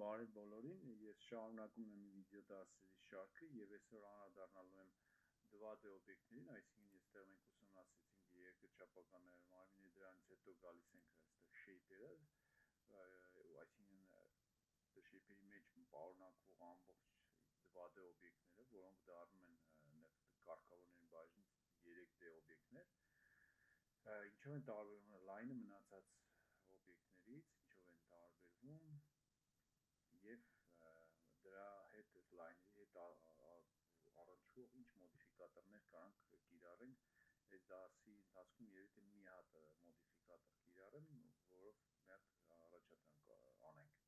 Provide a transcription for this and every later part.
Բարև բոլորին, ես շարունակում եմ վիդեո դասերի շարքը եւ այսօր անդրադառնալու եմ 2D օբյեկտներին, այսինքն այստեղ մենք ուսումնասիրեցինք երկրաչափական մարմինը, դրանից հետո գալիս ենք այստեղ shape-երը, այսինքն shape-երի մեջ պարունակվող ամբողջ 2D օբյեկտները, որոնք դառնում են կարգավորների բաժնից 3D օբյեկտներ, ինչով են տարբերվում line-ը մնացած օբյեկտներից, ինչով են տարբերվում և դրա հետ line-երի հետ առնչվող ինչ մոդիֆիկատորներ կարանք կիրառենք այս դասի ընթացքում երևի թե մի հատ մոդիֆիկատոր կիրառեմ, որով մի հատ առաջադրանք անենք։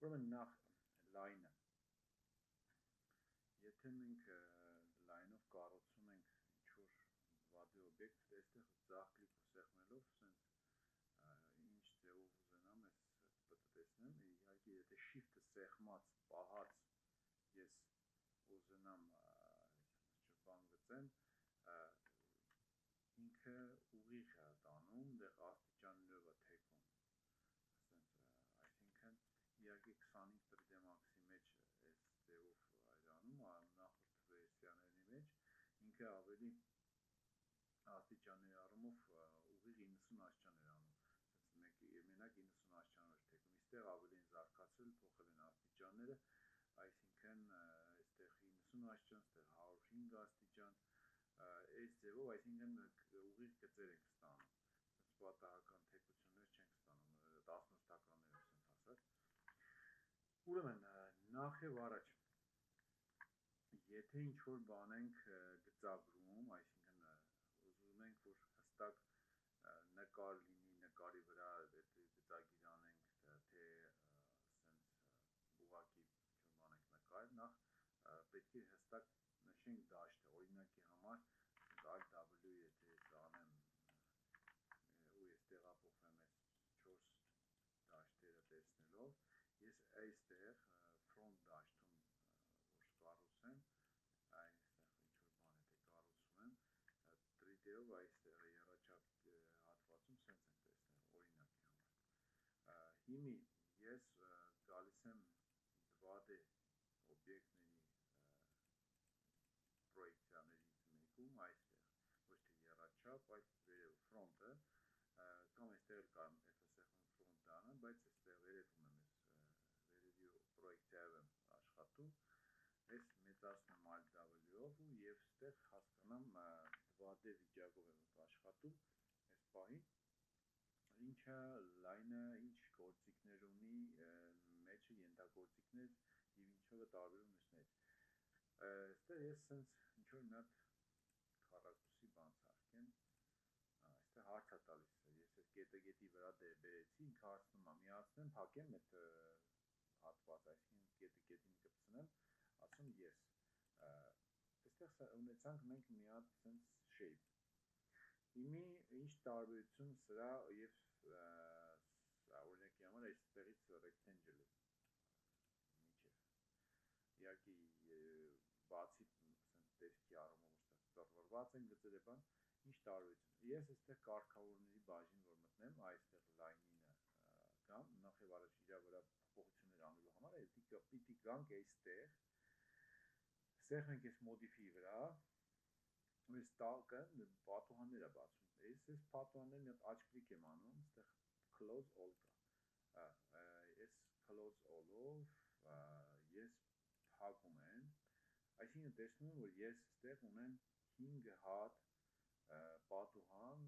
Ուրեմն նախ line-ը։ Եթե մենք line-ով կառուցում ենք ինչ-որ 2D օբյեկտ, այստեղ ձախ կլիկով սեղմելով, սենց ինչ ձևով ուզենամ, ես պետք է տեսնեմ, իհարկե եթե shift-ը սեղմած պահած ես ուզենամ բան գծեմ, ինքը ուղիղ է տանում, դեղ աստիճաններով է թեքում, այսինքն իհարկե 25 3D Max-ի մեջ այս ձևով այրանում, նախորդ վերսիաների մեջ ինքը ավելի աստիճանների առումով ուղիղ 90 աստիճան էր անում, մենակ 90 աստիճանով թեքում, իստեղ ավելի են զարգացրել, փոխել են աստիճանները, այսինքն այստեղ 90 աստիճան, այստեղ 105 աստիճան, այս ձևով, այսինքն ուղիղ գծեր ենք ստանում, պատահական թեքություններ չենք ստանում, 18 թվականներով սենց ասած։ Ուրեմն, նախ և առաջ, եթե ինչ-որ բան ենք գծագրում, այսինքն ուզում ենք, որ հստակ նկար լինի, նկարի վրա գծագիր անենք, թե սենց ուղղակի ինչ-որ բան ենք նկարել, նախ պետք է հստակ նշենք դաշտը, օրինակի համար Alt W եթե ես անեմ ու ես տեղափոխվեմ այս 4 դաշտերը տեսնելով, ես այստեղ front դաշտում որ կառուցեմ, այստեղ ինչ-որ բան եթե կառուցում եմ, 3D-ով այստեղ եռաչափ հատվածում սենց ենք տեսնել, օրինակի համար։ Հիմի ես գալիս եմ 2D օբյեկտների պրոյեկցիաներից մեկում, այստեղ, ոչ թե եռաչափ, այլ վերև front-ը, կամ այստեղ էլ կարամ F-սեղմեմ front դառնա, բայց այստեղ վերևում եմ ես վերևի պրոյեկցիայով եմ աշխատում, ես մեծացնում Alt W-ով և այստեղ հասկանամ 2D վիճակով եմ աշխատում այս պահին, ինչը line-ը ինչ գործիքներ ունի, մեջը ենթագործիքներ և ինչով է տարբերվում մյուսներից։ Այստեղ ես սենց ինչ-որ մի հատ քառակուսի բան սարքեմ, այստեղ հարց է տալիս, ես այս կետը կետի վրա բերեցի, ինքը հարցնում է, միացնեմ, փակեմ այդ հատված, այսինքն կետը կետին կպցնեմ, ասում yes, այստեղ ունեցանք մենք մի հատ սենց shape, իմի ինչ տարբերություն սրա և օրինակի համար այստեղից rectangle միջև, իհարկե բացի տեսքի առումով ծրվռված են գծերը բան, ինչ տարբերություն, ես այստեղ կարգավորների բաժին որ մտնեմ, այստեղ line-ինը կամ նախ և առաջ իրա վրա փոփոխություններ անելու համար, պիտի գանք այստեղ, սեղմենք այս modify-ի վրա, այս տակը պատուհաններ է բացում, ես պատուհաններ մի հատ աջ կլիկ եմ անում, այստեղ close all կա, այս close all-ով ես փակում եմ, այսինքն տեսնում եմ, որ ես այստեղ ունեմ 5 հատ պատուհան,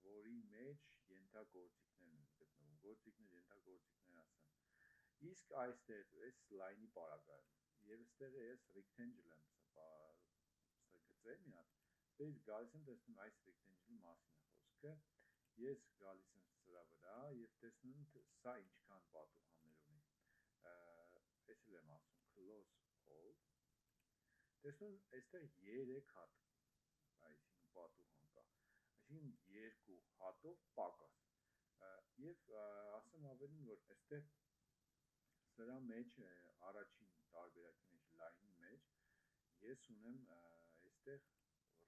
որի մեջ ենթագործիքներն են գտնվում, գործիքներ, ենթագործիքներ ասեմ, իսկ այստեղ այս line-ի պարագայում, և այստեղ ես rectangle եմ գծել մի հատ, այստեղից գալիս եմ տեսնում այս rectangle-ի մասին է խոսքը, ես գալիս եմ սրա վրա և տեսնում եմ սա ինչքան պատուհաններ ունի, այս էլ եմ ասում close all, տեսնում եմ այստեղ 3 հատ, այսինքն պատուհան կա, այսինքն 2 հատով պակաս, և ասեմ ավելին, որ այստեղ սրա մեջ առաջին տարբերակի մեջ, line-ի մեջ, ես ունեմ այստեղ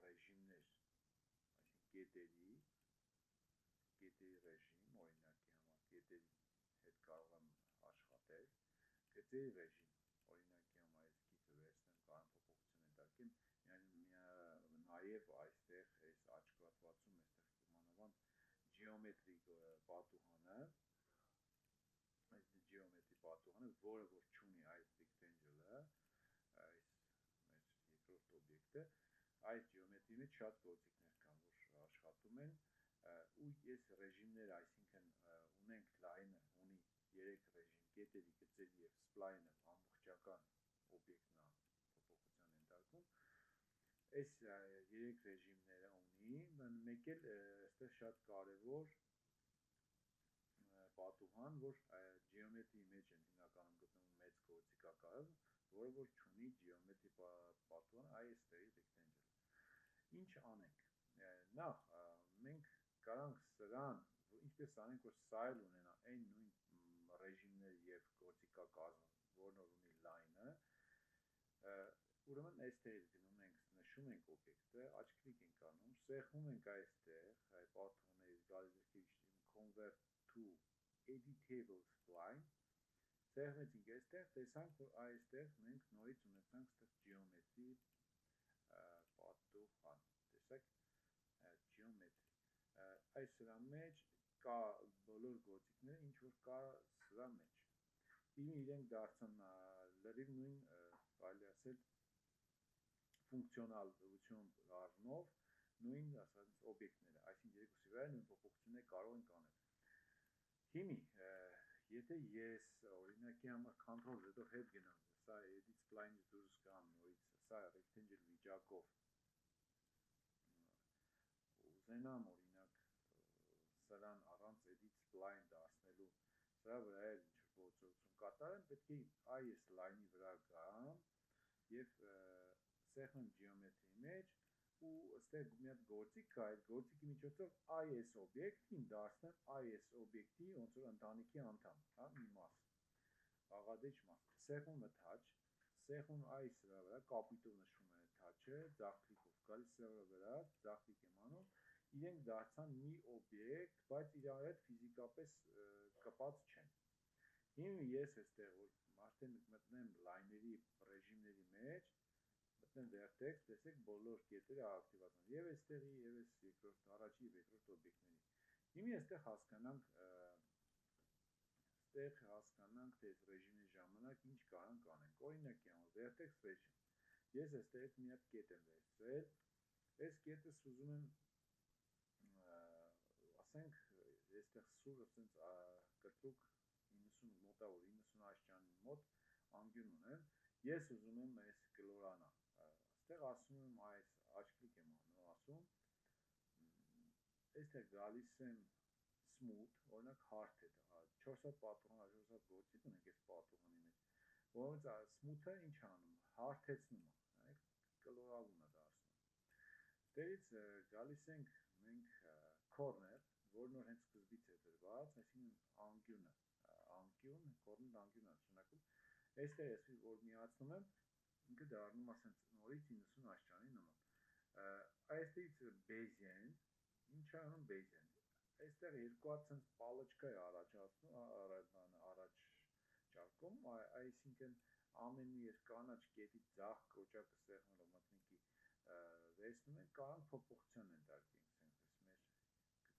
ռեժիմներ, այսինքն կետերի ռեժիմ, օրինակի համար, կետերի հետ կարող եմ աշխատել, գծերի ռեժիմ, օրինակի համար այս գիծը վերցնեմ, կարող եմ փոփոխություն ենթարկեմ, նաև այստեղ այս աչքվածում, այստեղ մանավանդ geometry պատուհանը, որը որ չունի այս rectangle-ը, այս մեր երկրորդ օբյեկտը, այս geometry-ի մեջ շատ գործիքներ կան, որ աշխատում են, ու ես ռեժիմներ, այսինքն ունենք line-ը ունի 3 ռեժիմ, կետերի, գծերի և spline-ը ամբողջական օբյեկտն է փոփոխության ենթարկվում, այս 3 ռեժիմները ունի, մեկ էլ այստեղ շատ կարևոր պատուհան, որ geometry-ի մեջ են հիմնականում գտնվում մեծ գործիքակազմ, որը որ չունի geometry պատուհան, այստեղի rectangle։ Ինչ անենք, նախ մենք կարանք սրան, ինչպես անենք, որ սա էլ ունենա այն նույն ռեժիմներ և գործիքակազմը, որն որ ունի line-ը, ուրեմն այստեղից գնում ենք, նշում ենք օբյեկտը, աչքլիկ ենք անում, սեղմում ենք այստեղ, պատուհաններից գալիս convert to editable spline, սեղմեցինք այստեղ, տեսանք, որ այստեղ մենք նորից ունեցանք ստեղ geometry պատուհան, տեսակ geometry, այս սրա մեջ կա բոլոր գործիքները, ինչ որ կա սրա մեջ, իրենք դարձան լրիվ նույն, կարելի ասել, ֆունկցիոնալություն առնով, նույն օբյեկտները, այսինքն երկուսի վրա նույն փոփոխությունները կարող ենք անել։ Հիմի, եթե ես օրինակի համար control Z-ով հետ գնամ, սա edit spline-ից դուրս գամ նորից, սա rectangle վիճակով, ուզենամ օրինակ սրան առանց edit spline դարձնելու, սրա վրա էլ ինչ-որ գործողություն կատարեմ, պետք է այս line-ի վրա գամ և սեղմեմ geometry-ի մեջ ու ստեղ մի հատ գործիք կա, այդ գործիքի միջոցով այս օբյեկտին դարձնեմ այս օբյեկտի ոնց որ ընտանիքի անդամ, մի մաս, աղադեչ մաս, սեղմում attach, սեղմում այս սրա վրա, կապիտով նշվում է attach-ը, ձախ կլիկով գալիս սրա վրա, ձախ կլիկ եմ անում, իրենք դարձան մի օբյեկտ, բայց իրար հետ ֆիզիկապես կպած չեն։ Հիմա ես այստեղ որ արդեն մտնեմ line-ների ռեժիմների մեջ, մտնեմ vertex, տեսեք բոլոր կետերը ակտիվացան, և այստեղի, և այս երկրորդ, առաջի և երկրորդ օբյեկտների։ Հիմա այստեղ հասկանանք, թե այս ռեժիմի ժամանակ ինչ կարանք անենք, օրինակի համար vertex ռեժիմ, ես այստեղից մի հատ կետ եմ վերցրել, այս կետս ուզում եմ, ասենք, այստեղ սուրը սենց կտրուկ 90, մոտավոր 90 աշճանի մոտ անկյուն ունեմ, ես ուզում եմ այս կլորանա, այստեղ ասում եմ այս աչքլիկ եմ անում, ասում, այստեղ գալիս եմ smooth, օրինակ hard է, 4 հատ պատուհան, 4 հատ գործիք ունենք այս պատուհանի մեջ, որոնց smooth-ը ինչ անում, hard-հեցնում է, կլորավուն է դարձնում, ստերից գալիս ենք մենք corner, որն որ հենց սկզբից է դրված, այսինքն անկյունը, corner անկյուն է նշանակում, այստեղ ես որ միացնում եմ, ինքը դառնում է սենց նորից 90 աշճանի նման, այստեղից Bayesian, ինչ է անում Bayesian, այստեղ երկու հատ սենց պալոչկա է առաջարկում, այսինքն ամեն մի ես կանաչ կետի ձախ կոճակը սեղմելով մտնիկի վերցնում ենք, կարանք փոփոխության ենթարկենք սենց մեր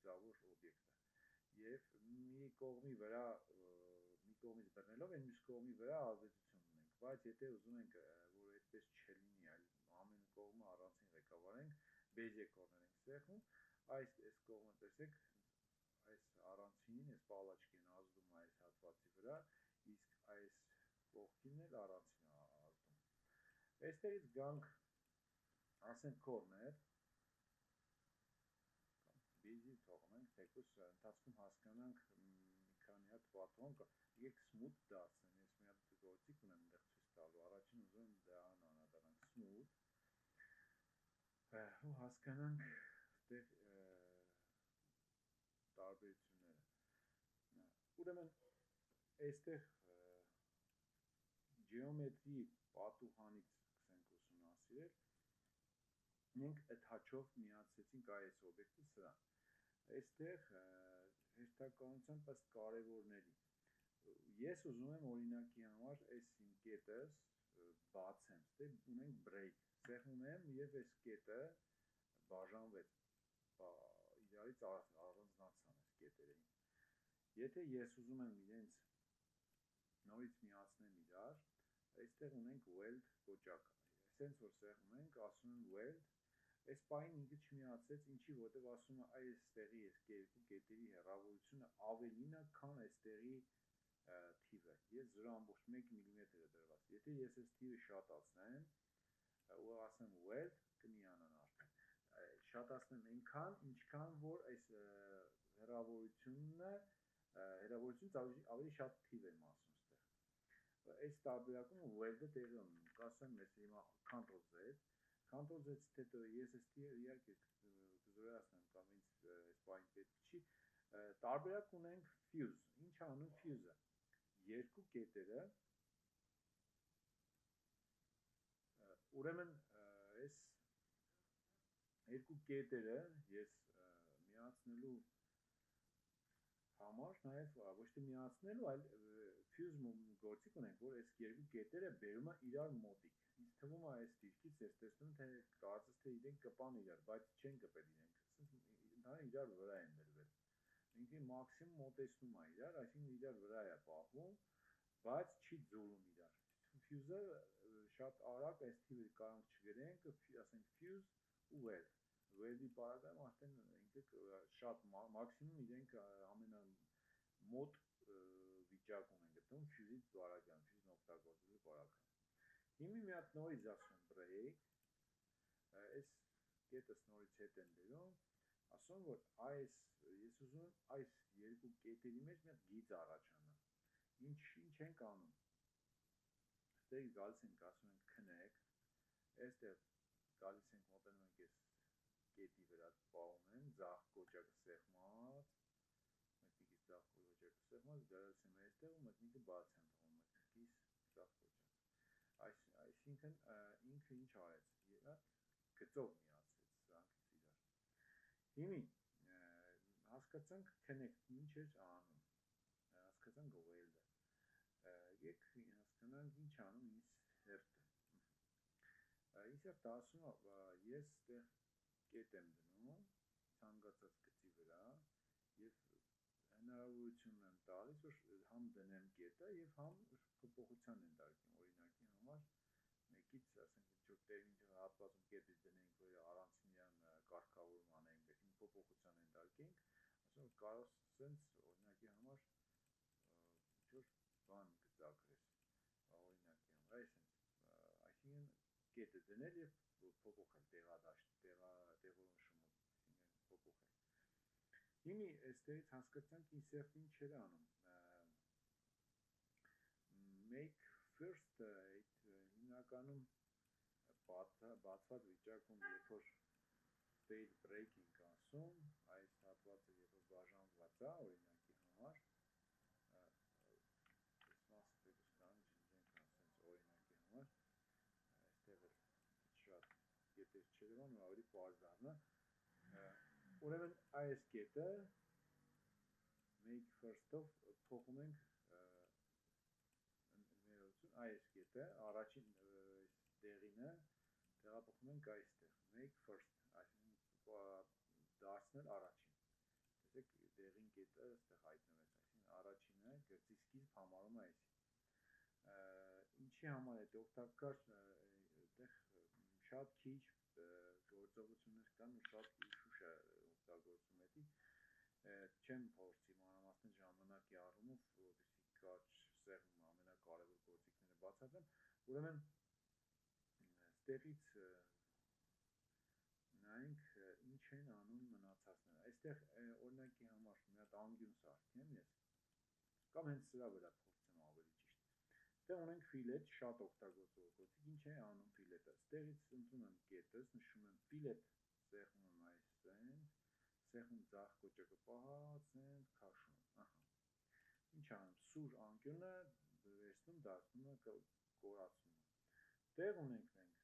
գծավոր օբյեկտը և մի կողմի վրա, մի կողմից բռնելով, այն մյուս կողմի վրա ազդեցություն ունենք, բայց եթե ուզում ենք, որ այդպես չլինի, այլ ամեն կողմը առանցին ղեկավարենք, Bezier corner ենք սեղմում, այս կողմը տեսեք, այս առանցինին, այս պալաչկին ազդում այս հատվածի վրա, իսկ այս կողքինն էլ առանցին ազդում։ Այստեղից գանք, ասենք corner, Bezier թողնենք, թեկուզ ընթացքում հասկանանք մի քանի հատ պատուհան կա, եկեք smooth դարձնեմ, ես մի հատ գործիք ունեմ այնտեղ ցույց տալու, առաջին ուզում եմ դրան անդրադառնանք smooth, ու հասկանանք այստեղ տարբերությունները։ Ուրեմն այստեղ geometry պատուհանից սկսենք ուսումնասիրել, մենք attach-ով միացրեցինք այս օբյեկտը սրան, այստեղ հերթականության ըստ կարևորների, ես ուզում եմ օրինակի համար այս իմ կետս բացեմ, դե ունենք break, սեղ ունեմ եւ այս կետը բաժանվեց, իրարից առանձնացան այս կետերին։ Եթե ես ուզում եմ իրենց նորից միացնեմ իրար, այստեղ ունենք weld կոճակը, սենց որ սեղ ունենք, ասում եմ weld, այս պահին ինքը չմիացեց, ինչի, որտեվ ասում է այստեղի այս երկու կետերի հեռավորությունը ավելին է, քան այստեղի թիվը, ես 0.1 մմ է դրված, եթե ես այս թիվը շատացնեմ, ու ասեմ weld, կմիանան արդեն, շատացնեմ այնքան, ինչքան որ այս հեռավորությունից ավելի շատ թիվ եմ ասում ստեղ, այս տարբերակումը weld-ը տեղի ունի, կասեմ ես հիմա Ctrl-Z-ից հետո ես այս թիվը իհարկե կզորացնեմ կամ ինձ այս պահին պետք չի, տարբերակ ունենք fuse, ինչ անում fuse-ը, երկու կետերը, ուրեմն այս երկու կետերը ես միացնելու համար, նաև ոչ թե միացնելու, այլ fuse գործիք ունենք, որ այս երկու կետերը բերում է իրար մոտիկ, ինձ թվում է այս դիրքից ես տեսնում, թե կարծես թե իրենք կպան իրար, բայց չեն կպել իրենք, ընդհանրեն իրար վրա են դրվել, ինքը մաքսիմում մոտեցնում է իրար, այսինքն իրար վրա է պահվում, բայց չի ձուլում իրար, fuse-ը շատ արագ այս թիվը կարող չգրենք, ասենք fuse ու weld, weld-ի պարագայում արդեն ինքը շատ մաքսիմում իրենք ամենամոտ վիճակում են գտնում fuse-ից բարակայում, fuse-ն օգտագործելու բարակայում։ Հիմա մի հատ նորից ասում break, այս կետս նորից հետ եմ բերում, ասում որ ես ուզում եմ այս երկու կետերի մեջ մի հատ գիծ առաջանա, ինչ ենք անում, ստեղ գալիս ենք ասում ենք connect, այստեղ գալիս ենք մոտենում ենք այս կետի վրա պահում եմ, ձախ կոճակը սեղմած, մեկնիկից ձախ կոճակը սեղմած, գալիս եմ այստեղ ու մեկնիկը բաց եմ թողում, մեկնիկից ձախ կոճակ, այսինքն ինքը ինչ արեց, գծով միացեց սրանքից իրար, հիմի հասկացանք connect ինչ էր անում, հասկացանք weld-ը, եկեք հասկանանք ինչ անում ինձ հերթը, ինձ հերթը ասում է, ես ստեղ կետ եմ դնում, ցանկացած գծի վրա և հնարավորություն եմ տալիս, որ համ դնեմ կետը և համ փոփոխության ենթարկեմ, օրինակի համար, մեկից, ասենք, ինչ-որ տեղ հատվածում կետը դնենք, որ առանցին իրան կարգավորում անենք, փոփոխության ենթարկենք, ասում որ կարող սենց, օրինակի համար, ինչ-որ բան գծագրես, օրինակի համար, այսինքն կետը դնել և փոփոխել տեղորոշումը, փոփոխել։ Հիմի այստեղից հասկացանք ինչ սեղմին չէր անում, make first, հիմնականում բացված վիճակում, երբ որ state break ենք ասում, այս հատվածը երբ որ բաժանված է, օրինակի համար, այս մասը պետք է ջնջենք ասենց օրինակի համար, այստեղ էլ շատ կետեր չերևան ու ավելի պարզ դառնա, ուրեմն այս կետը make first-ով փոխում ենք այս կետը, առաջին դեղինը տեղափոխում ենք այստեղ, make first, այսինքն դարձնել առաջին, տեսեք դեղին կետը այստեղ հայտնվեց, այսինքն առաջինը գծի սկիզբ համարում է այսին, ինչի համար է օգտակար, շատ քիչ գործողություններ կան ու շատ ուշ է օգտագործում էդի, չեմ փորձի մանրամասներ ժամանակի առումով, որպեսզի կարճ սեղմ ամենակարևոր գործիքները բացատրեմ, ուրեմն ստեղից նայենք ինչ են անում մնացածները, այստեղ օրինակի համար մի հատ անկյուն սարքեմ ես, կամ հենց սրա վրա փորձեմ ավելի ճիշտ, ստեղ ունենք filet, շատ օգտագործող գործիք, ինչ է անում filet-ը, ստեղից ընտրում եմ կետս, նշում եմ filet, սեղմում եմ այսենց, սեղմում ձախ կոճակը պահած, սենց քաշում եմ, ինչ անում, սուր անկյունը վերցնում, դարձնում է կորացնում է, տեղ ունենք մենք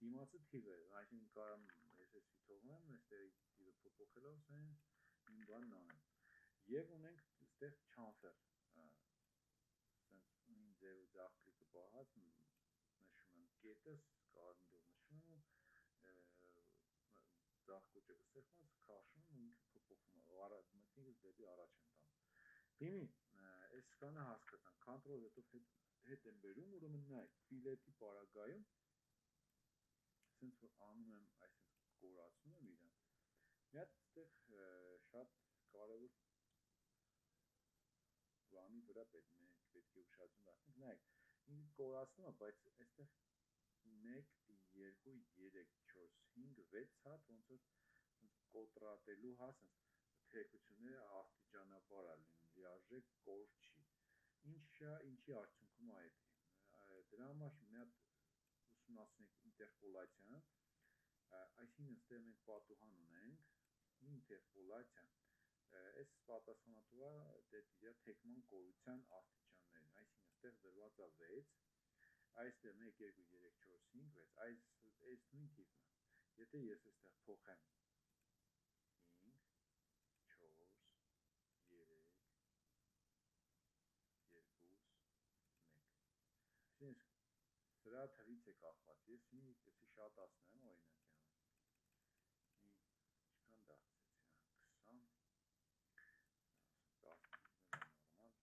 դիմացը թիվը, այսինքն կարամ ես էսի թողնեմ, այստեղի թիվը փոփոխելով սենց, իմ բանն անեմ, և ունենք այստեղ chamfer sense in ձևը ձախ կլիկը պահած նշում եմ կետս, կարմիրով նշում եմ ձախ կոճը կսեղմած, քաշում ու ինքը փոփոխում է, մտնիկս դեպի առաջ եմ տանում։ Հիմի այս կանը հասկացան, control հետով հետ եմ բերում, ուրեմն նայեք, ֆիլետի պարագայում սենց որ անում եմ, այսպես կորացնում եմ իրան, մի հատ այստեղ շատ կարևոր բանի վրա պետք է ուշադրություն դարձնենք, նայեք, ինքը կորացնում է, բայց այստեղ 1, 2, 3, 4, 5, 6 հատ ոնց որ կոտրատելու հա սենց թեքությունները աստիճանաբար է լինում, լիարժեք կոր չի։ Ինչի արդյունքում այդ դրա համար մի հատ ուսումնասիրենք ինտերպոլացիան, այսինքն ստեղ մենք պատուհան ունենք, ինտերպոլացիա, այս պատասխանատու է դեպի թեկման կորության աստիճաններին, այսինքն ստեղ դրված է 6, այստեղ 1, 2, 3, 4, 5, 6, այս նույն թիվն է, եթե ես այստեղ փոխեմ 5, 4, 3, 2, 1, այսինքն սրա թվից է կախված, ես եսի շատացնեմ օրինակ ինչքան դարձեցի, 20, 10 նորմալ,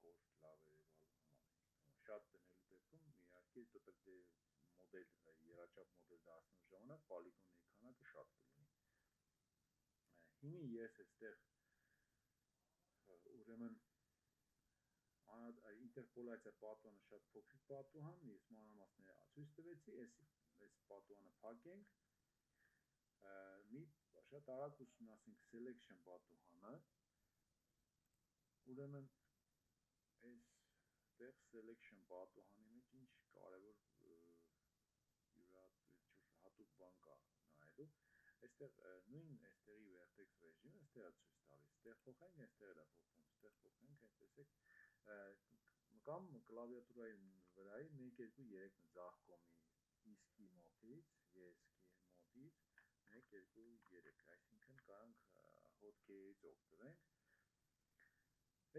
կոր լավ երևալու համար, շատ դնելու դեպքում իհարկե մոդել, երաչափ մոդել դարձնելու ժամանակ պոլիգոնների քանակը շատ կլինի։ Հիմի ես այստեղ ուրեմն ինտերպոլացիա պատուհանը շատ փոքրիկ պատուհան, ես մանրամասները ցույց տվեցի, այս պատուհանը փակենք, մի շատ արագ ուսումնասիրենք selection պատուհանը, ուրեմն այստեղ selection պատուհանի մեջ ինչ կարևոր հատուկ բան կա նայելու, այստեղ նույն այստեղի vertex ռեժիմը այստեղ է ցույց տալիս, այստեղ փոխենք, այստեղ է փոխվում, այստեղ փոխենք, տեսեք, կամ կլավիատուրայի վրայի 1, 2, 3-ը ձախ կողմի իսկի մոտից, եսկի մոտից, 1, 2, 3, այսինքն կարանք հոտքերից օգտվենք,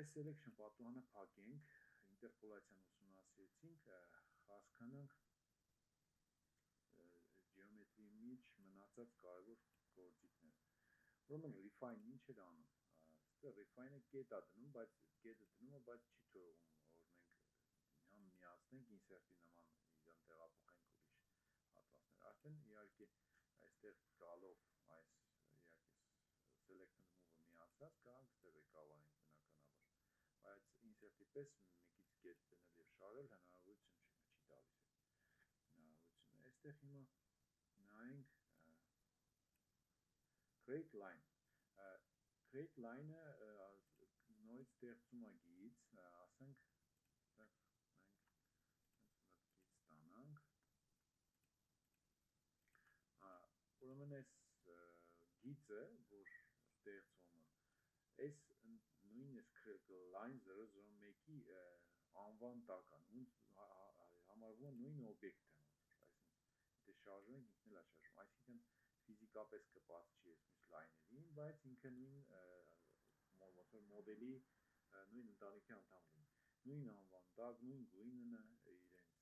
այս selection պատուհանը փակենք, ինտերպոլացիան ուսումնասիրեցինք, հասկանանք geometry միջ մնացած կարևոր գործիքներ, ուրեմն refine ինչ էր անում, այստեղ refine-ը կետ է դնում, բայց կետը դնում է, բայց չի թողում, որ մենք համ միացնենք insert-ի նման իրան տեղափոխենք ուրիշ հատվածներ, արդեն իհարկե այստեղ գալով այս իհարկե select and move-ը միացած, կարանք այստեղ ղեկավարենք բնականաբար, բայց insert-ի պես մեկից կետ դնել և շարել հնարավորություն չի տալիս հնարավորություն, այստեղ հիմա նայենք create line, create line-ը նորից ստեղծում է գիծ, ասենք մենք գիծ ստանանք, ուրեմն այս գիծը, որ ստեղծվում է, այս նույն line 001-ի անվան տակ է, համարվում է նույն օբյեկտը, եթե շարժում ենք, ինքն էլ է շարժվում, այսինքն ֆիզիկապես կպած չի ես մյուս լայներին, բայց ինքը նույն մոդելի նույն ընտանիքի անդամ լինի, նույն անվան տակ, նույն գույնն է իրենց,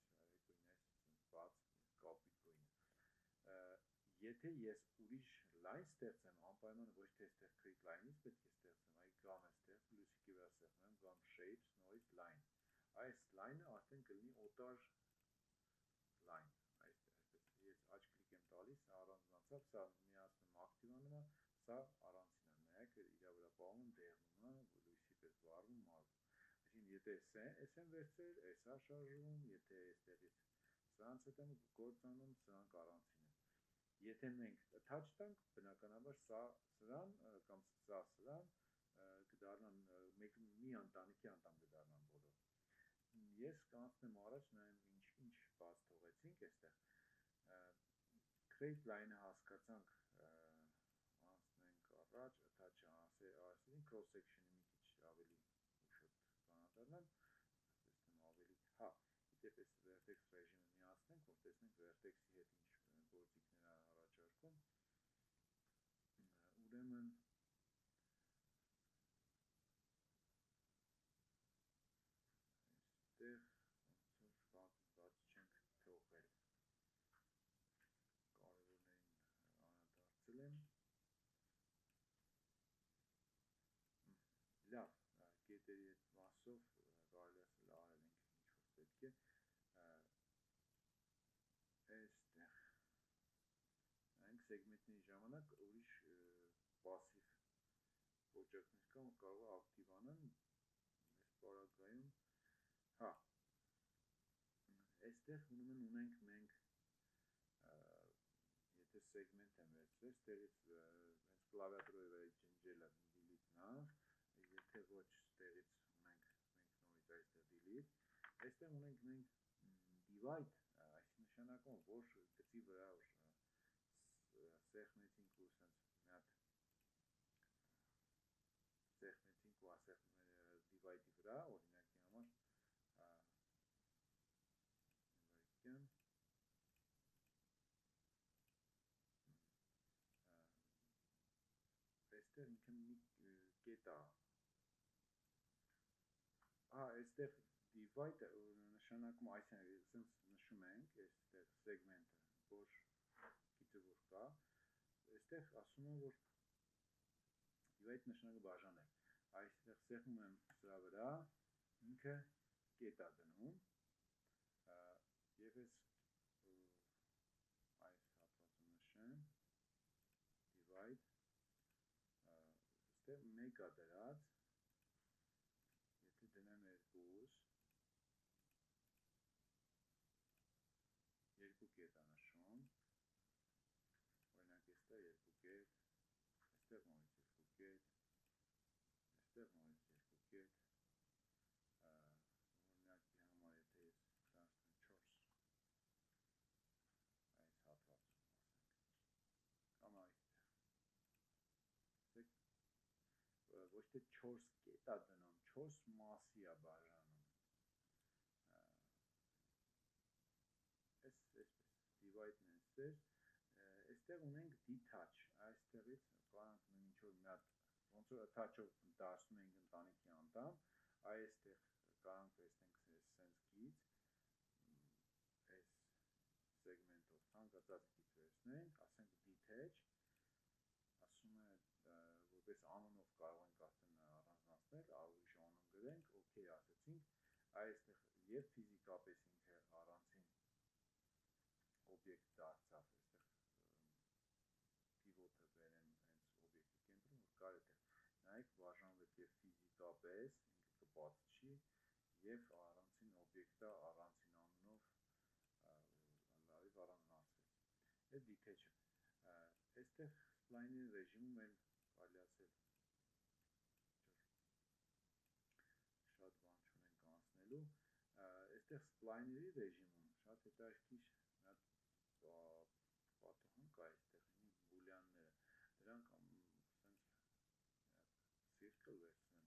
բաց կապույտ գույնը, եթե ես ուրիշ լայն ստեղծեմ, անպայման ոչ թե այստեղ create line-ից պետք է ստեղծեմ, այլ կամ այստեղ պլյուսիկի վրա ստեղծեմ, կամ shapes, նորից line, այս line-ը արդեն կլինի օտար line, ես աջ կլիկ եմ տալիս, առանձնացավ, սա միացնում ակտիվանում է, սա առանցին է, նայեք իրա վրա պահում եմ, դեղնում է, լույսի պես վառվում, մարվում, այսինքն եթե ես եմ վերցրել, ես է շարժվում, եթե այստեղից սրանց հետ եմ գործանում, սրանք առանցին են, եթե մենք touch տանք, բնականաբար սա սրան կամ սա սրան կդառնան մի ընտանիքի անդամ կդառնան բոլոր, ես կանցնեմ առաջ, նայեմ ինչ բաց թողեցինք այստեղ, create line-ը հասկացանք, անցնենք առաջ, touch-ը cross section-ը մի քիչ ավելի ուշոտ բանադառնամ, տեսնեմ ավելի, իդեպ այս vertex ռեժիմը միացնենք, որ տեսնենք vertex-ի հետ ինչ գործիքներ է առաջարկում, ուրեմն կետերի հետ մասով կարելի ասել արել ենք ինչ որ պետք է այստեղ նայենք սեգմենտների ժամանակ ուրիշ պասիվ ոճակներ կան, որ կարող է ակտիվանան այս պարագայում հա այստեղ ուրեմն ունենք մենք եթե սեգմենտ եմ վերցրել ստեղից հենց կլավիատուրայի վրա ջնջելը delete-ն է եթե ոչ ստեղից ունենք նորից այստեղ delete այստեղ ունենք մենք divide այս նշանակում որ գծի վրա սեղմեցինք ու սենց մի հատ սեղմեցինք ու divide-ի վրա օրինակի համար այստեղ ինքը մի կետ է այստեղ divide նշանակում այսինքն սենց նշում ենք այստեղ սեգմենտը որ գիծը որ կա այստեղ ասում եմ որ divide նշանակը բաժանել այստեղ սեղմում եմ սրա վրա ինքը կետ է դնում և այս հատվածը նշեմ divide այստեղ մեկ է դրած եթե դնեմ երկուս երկու կետ է նշում օրինակ այստեղ երկու կետ այստեղ նորից երկու կետ այստեղ նորից երկու կետ օրինակի համար եթե ես դարձնեմ 4 այս հատվածում ասենք կամ այստեղ ոչ թե 4 կետ է դնում 4 մասի է բաժանում այսպես divide-ն էստեղ այստեղ ունենք detach այստեղից կարանք ինչ-որ մի հատ ոնց որ attach-ով դարձնում ենք ընտանիքի անդամ այստեղ կարանք տեսնենք սենց գիծ այս սեգմենտով ցանկացած գիծ վերցնենք ասենք detach ասում է որպես անունով կարող ենք արդեն առանձնացնել ուրիշ անուն գրենք ok ասեցինք այստեղ և ֆիզիկապես ինքը առանցին օբյեկտ դարձավ այստեղ պիվոտը բերեմ հենց օբյեկտի կենտրոն որ կար այդտեղ նայեք բաժանվեց և ֆիզիկապես ինքը կբացչի և առանցին օբյեկտը առանցին անունով լավ առանձնացվեց այդ detach-ը այստեղ spline-ի ռեժիմում էլ կարելի ասել շատ բան չունենք անցնելու այստեղ spline-երի ռեժիմում շատ հետաքրքիր պատահան կա այստեղ բուլյանները դրանք սենց circle վերցնեմ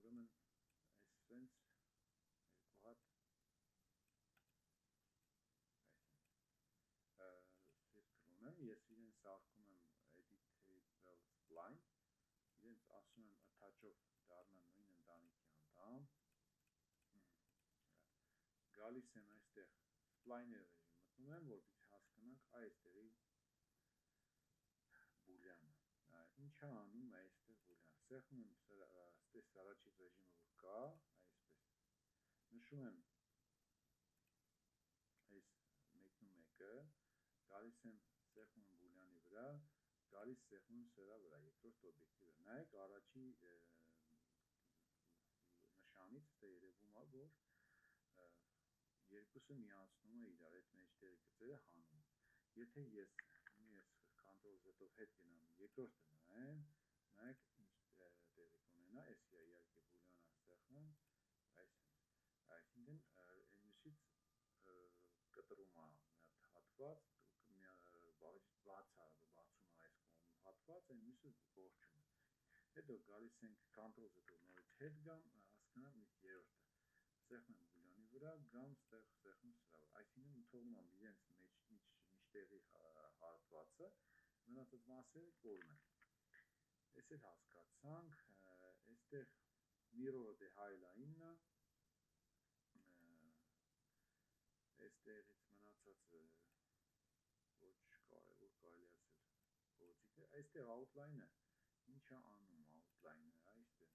ուրեմն այս սենց երկու հատ circle ունեմ ես իրեն սարքում եմ editable spline իրենց ասում եմ attach-ով դառնա նույն ընտանիքի անդամ գալիս եմ այստեղ spline-ի ռեժիմ մտնում եմ որպեսզի հասկանանք այստեղի բուլյանը ինչ է անում այստեղ բուլյանը սեղմում եմ ստես առաջի ռեժիմը որ կա այսպես նշում եմ այս մեկնու մեկը գալիս եմ սեղմում եմ բուլյանի վրա գալիս սեղմում սրա վրա երկրորդ օբյեկտի վրա նայեք առաջի նշանից ստե երևում է որ երկուսը միացնում է իրար այդ մեջտեղի գծերը հանում եթե ես Ctrl Z-ով հետ գնամ երկրորդը նայեմ նայեք ինչ տեղի կունենա այս իհարկե բուլյանը սեղմեմ այսինքն մյուսից կտրում է մի հատ հատված բացում է այս կողմ հատված այն մյուսը կորչում է հետո գալիս ենք Ctrl Z-ով նորից հետ գամ հասկանամ երրորդը սեղմեմ բուլյանի վրա գամ ստեղ սեղմեմ սրա վրա այսինքն թողնում եմ իրենց միջտեղի հատվածը մնացած մասերը կորում են այս էլ հասկացանք այստեղ mirror-ը դե highline-ն է այստեղից մնացածը ոչ կարևոր կարելի ասել գործիք է այստեղ outline-ը ինչ է անում outline-ը այստեղ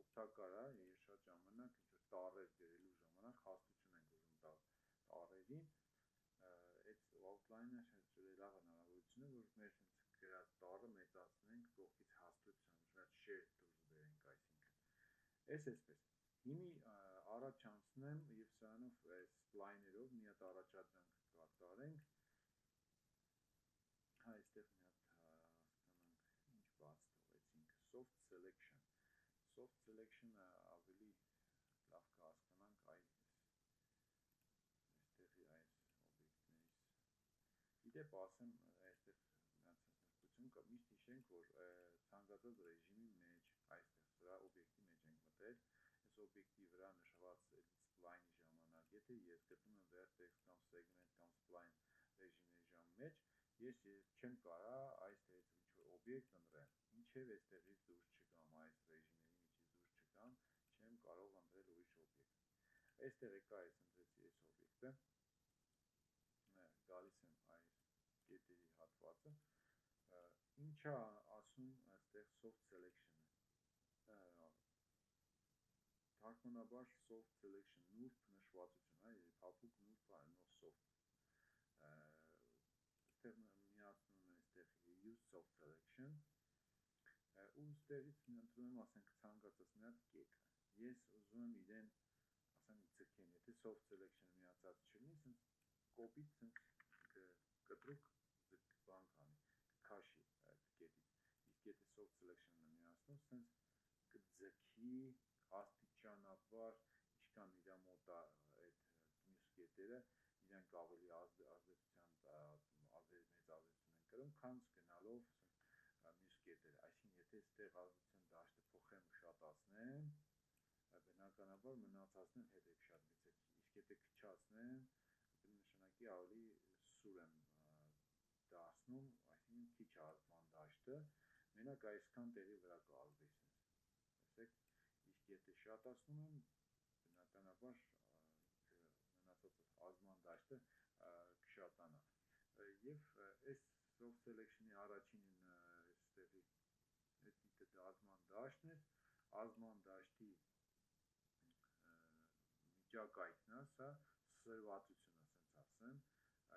օգտակար է, ես շատ ժամանակ ինչ-որ տառեր գրելու ժամանակ հաստություն ենք ուզում տալ տառերին, այդ outline-ը լավ հնարավորություն է, որ մեր գրած տառը մեծացնենք, կողքից հաստություն, շատ շերտ դուրս բերենք, այսինքն։ Այսպես։ Հիմի առաջ անցնեմ եւ սրանով այս spline-երով մի հատ առաջադրանք կատարենք։ Այստեղ մի հատ հասկանանք ինչ բաց թողեցինք, soft selection։ Soft selection-ը ավելի լավ կհասկանանք այստեղի այս օբյեկտներից։ Իդեպ ասեմ, այստեղ նշություն կա, միշտ հիշենք, որ ցանկացած ռեժիմի մեջ, այստեղ սրա օբյեկտի մեջ ենք մտել, այս օբյեկտի վրա նշված spline-ի ժամանակ, եթե ես գտնում եմ vertex կամ segment կամ spline ռեժիմների մեջ, ես չեմ կարա այստեղից ինչ-որ օբյեկտ ընտրեմ, ինչև այստեղից դուրս չգամ, այս ռեժիմերի միջից դուրս չգամ, չեմ կարող ընտրել ուրիշ օբյեկտ։ Այստեղ եկա ես ընտրեցի այս օբյեկտը, գալիս եմ այս կետերի հատվածը, ինչա ասում այստեղ soft selection-ը, թարգմանաբար soft selection, նուրբ նշվածություն, փափուկ նուրբ այնով soft, այստեղ միացնում եմ այստեղ use soft selection, ու ստեղից ընտրում եմ, ասենք, ցանկացած մի հատ կետ, ես ուզում եմ իրեն, ասենք, ձգեմ, եթե soft selection-ը միացած չլինի, սենց կոպիտ, սենց կտրուկ բան կանի, կքաշի այդ կետից, իսկ եթե soft selection-ը միացնում, սենց կձգի աստիճանաբար, ինչքան իրա մոտ այդ մյուս կետերը, իրանք ավելի ազդեցության մեծ ազդեցություն են կրում, քան գնալով մյուս կետերը, այսինքն եթե այստեղ ազդեցության դաշտը փոխեմ ու շատացնեմ, բնականաբար մնացածն էլ հետև շատ կձգի, իսկ եթե քչացնեմ, նշանակի ավելի սուր եմ դարձնում, այսինքն քիչ ազդման դաշտը, մենակ այսքան տեղի վրա կազդի, տեսեք, իսկ եթե շատացնում եմ, բնականաբար մնացած ազդման դաշտը կշատանա, և այս soft selection-ի առաջին այստեղի ազդման դաշտն է, ազդման դաշտի միջակայքն է, սա սրվածությունը, սենց ասեմ,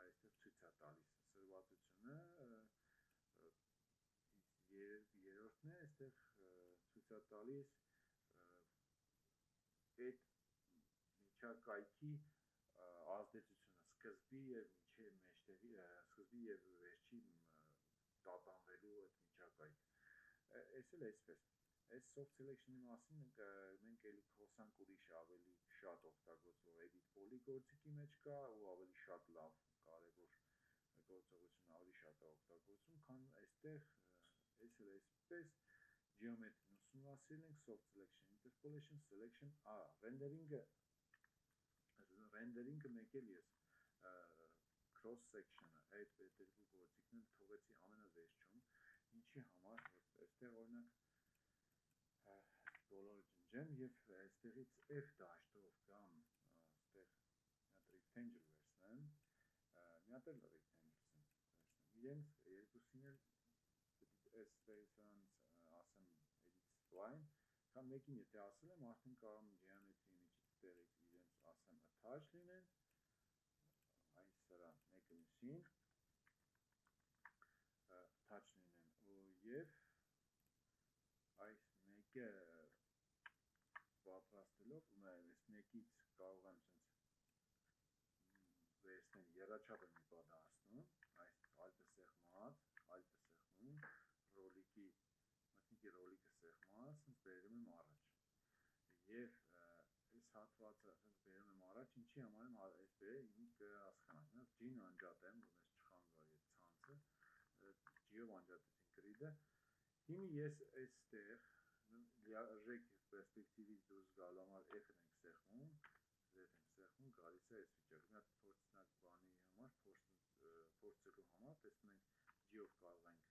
այստեղ ցույց է տալիս սրվածությունը, երորդն է, այստեղ ցույց է տալիս այդ միջակայքի ազդեցությունը, սկզբի և մեջտեղի, սկզբի և վերջի տատանվելու այդ միջակայք, այս էլ այսպես, այս soft selection-ի մասին մենք էլի խոսանք ուրիշ ավելի շատ օգտագործվող edit poly գործիքի մեջ կա ու ավելի շատ լավ կարևոր գործողություն ավելի շատ է օգտագործում, քան այստեղ, այս էլ այսպես, geometry-ն ուսումնասիրել ենք, soft selection, interpolation, selection, render-ինգը մեկ էլ ես cross section-ը, այդ երկու գործիքն թողեցի ամենավերջում, ինչի համար, որ այստեղ օրինակ բոլորը ջնջեմ և այստեղից F դաշտով կամ այստեղ մի հատ rectangle վերցնեմ, մի հատ էլ rectangle վերցնեմ, իրենց երկուսին էլ այստեղից ասեմ edit spline, կամ մեկին եթե ասել եմ, արդեն կարող եմ geometry-ի միջից տեղից իրենց ասեմ attach լինեն, այս սրա մեկը մյուսին, attach լինեն և այս մեկը պատրաստելով, այս մեկից կարող եմ վերցնել եռաչափ եմ մի պա դարձնում, այս ալտը սեղմած, ռոլիկի, մտնիկի ռոլիկը սեղմած, սենց բերում եմ առաջ, և այս հատվածը բերում եմ առաջ, ինչի համար եմ այս բերել, հիմի կհասկանանք, G-ն անջատեմ, որ մեզ չխանգարի այդ ցանցը, G-ով անջատեցին grid-ը, հիմի ես այստեղ լիարժեք պերսպեկտիվից դուրս գալու համար F-ն ենք սեղմում, Z ենք սեղմում, գալիս է այս վիճակ, մի հատ փորձնակ բանի համար, փորձելու համար, տեսնում ենք G-ով կարող ենք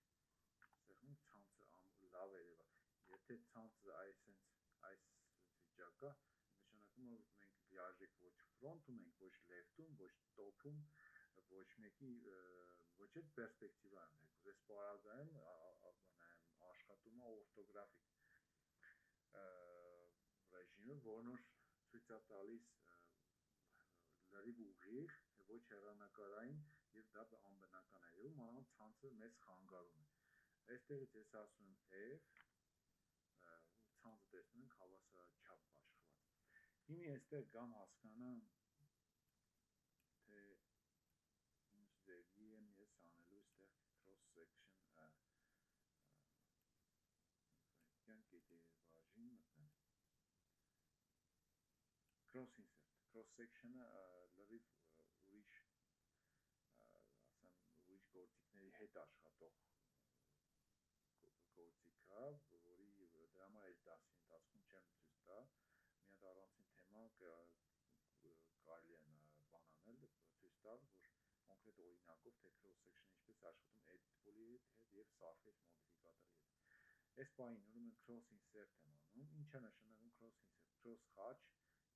սեղմում, ցանցը լավ երևա, եթե ցանցը այս վիճակա, նշանակում որ մենք լիարժեք ոչ ֆրոնտում ենք, ոչ լեֆտում, ոչ տոփում, ոչ մեկի, ոչ էլ պերսպեկտիվա եմ ներկուս, այս պարագայում աշխատում է օրթոգրաֆիկ, բաժինը, որն որ ցույց է տալիս լրիվ ուղիղ, ոչ հեռանկարային եւ դա անբնական է եւ մանավանդ ցանցը մեծ խանգարում է։ Այստեղից ես ասում եմ F ցանցը տեսնում ենք հավասարաչափ աշխված։ Հիմա այստեղ կամ հասկանամ թե ինչ ձևի եմ ես անելու այստեղ cross section կետերի բաժին մտնեմ cross insert cross section-ը լրիվ ուրիշ ասեմ ուրիշ գործիքների հետ աշխատող գործիք է, որի դրա համար այս դասի ընթացքում չեմ ցույց տա, մի հատ առանցին թեմա կարելի է բան անել, ցույց տալ, որ կոնկրետ օրինակով թե cross section-ը ինչպես աշխատում edit pool-ի հետ եւ surface modificator-ի հետ։ Այս բանին ուրեմն cross insert եմ անում, ինչ է նշանակում cross insert, cross խաչ,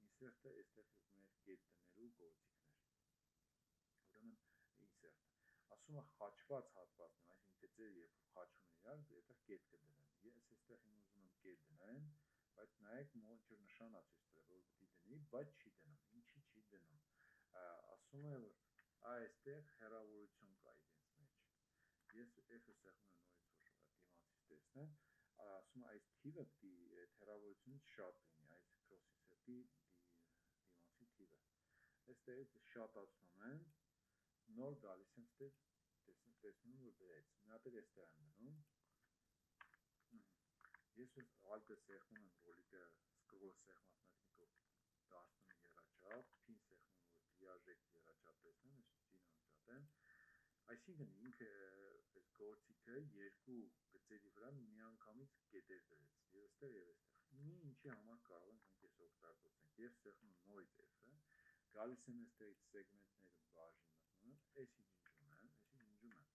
insert-ը այստեղ մեր կետ դնելու գործիքներ։ Ուրեմն insert ասում է խաչված հատվածն, այսինքն գծերը երբ խաչում են իրար, այդտեղ կետ կդնեմ։ Ես այստեղ ուզում եմ կետ դնեմ, բայց նայեք ինչ որ նշան է ցույց տվել, որ պիտի դնի, բայց չի դնում։ Ինչի չի դնում։ Ասում է, որ այստեղ հեռավորություն կա իրենց մեջ։ Ես F-ը սեղմում եմ նորից, որ դիմացից տեսնեմ, ասում է այս թիվը պիտի այդ հեռավորությունից շատ լինի, այս cross insert-ի դիմացի թիվը։ Այստեղից շատացնում եմ, նոր գալիս եմ այստեղ տեսնում որ դրեց։ Մի հատ էլ այստեղ եմ դնում։ Ես alt-ը սեղմում եմ ռոլիկը scroll-ը սեղմած մեկնիկով դարձնում եռաչափ, փին սեղմում որ լիարժեք եռաչափ տեսնեմ, ես ճին անջատեմ։ Այսինքն ինքը այս գործիքը երկու գծերի վրա միանգամից կետեր դրեց, եւ այստեղ եւ այստեղ։ Ինչի համար կարող ենք մենք այս օգտագործենք։ Ես սեղմում եմ նորից F-ը, գալիս եմ այստեղից սեգմենտները բաժին մտնում եմ, էսի ջնջում եմ,